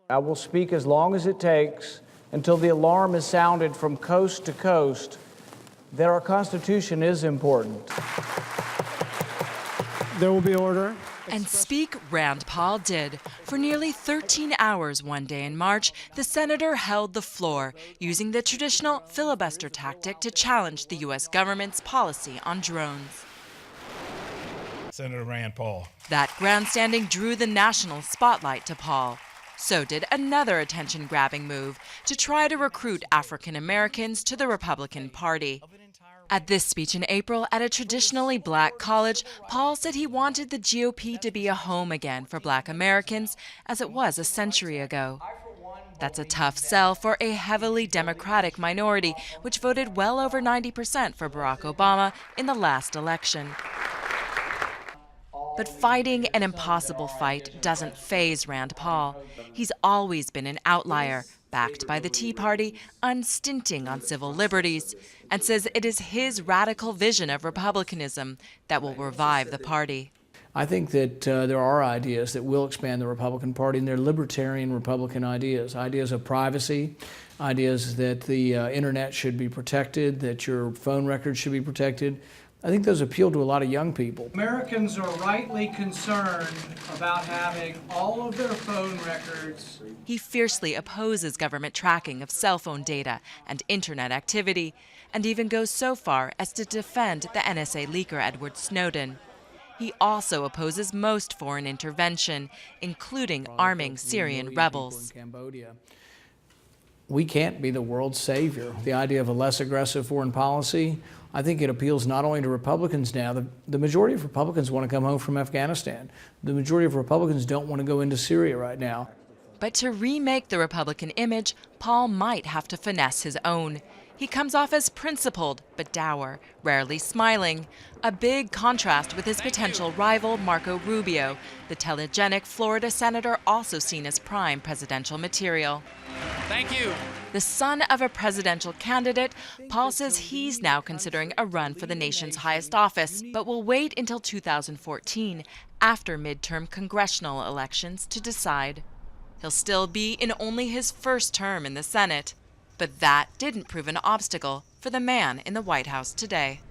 I will speak as long as it takes until the alarm is sounded from coast to coast that our Constitution is important. There will be order. And speak Rand Paul did. For nearly 13 hours one day in March, the senator held the floor, using the traditional filibuster tactic to challenge the U.S. government's policy on drones. Senator Rand Paul. That grandstanding drew the national spotlight to Paul. So did another attention-grabbing move to try to recruit African Americans to the Republican Party. At this speech in April at a traditionally black college, Paul said he wanted the GOP to be a home again for black Americans, as it was a century ago. That's a tough sell for a heavily Democratic minority, which voted well over 90% for Barack Obama in the last election. But fighting an impossible fight doesn't faze Rand Paul. He's always been an outlier, backed by the Tea Party, unstinting on civil liberties, and says it is his radical vision of republicanism that will revive the party. I think that there are ideas that will expand the Republican Party, and they're libertarian Republican ideas. Ideas of privacy, ideas that the internet should be protected, that your phone records should be protected. I think those appeal to a lot of young people. Americans are rightly concerned about having all of their phone records. He fiercely opposes government tracking of cell phone data and internet activity, and even goes so far as to defend the NSA leaker Edward Snowden. He also opposes most foreign intervention, including arming Syrian rebels. We can't be the world's savior. The idea of a less aggressive foreign policy, I think it appeals not only to Republicans now. The majority of Republicans want to come home from Afghanistan. The majority of Republicans don't want to go into Syria right now. But to remake the Republican image, Paul might have to finesse his own. He comes off as principled but dour, rarely smiling, a big contrast with his potential rival Marco Rubio, the telegenic Florida senator also seen as prime presidential material. Thank you. The son of a presidential candidate, Paul says he's now considering a run for the nation's highest office, but will wait until 2014, after midterm congressional elections, to decide. He'll still be in only his first term in the Senate. But that didn't prove an obstacle for the man in the White House today.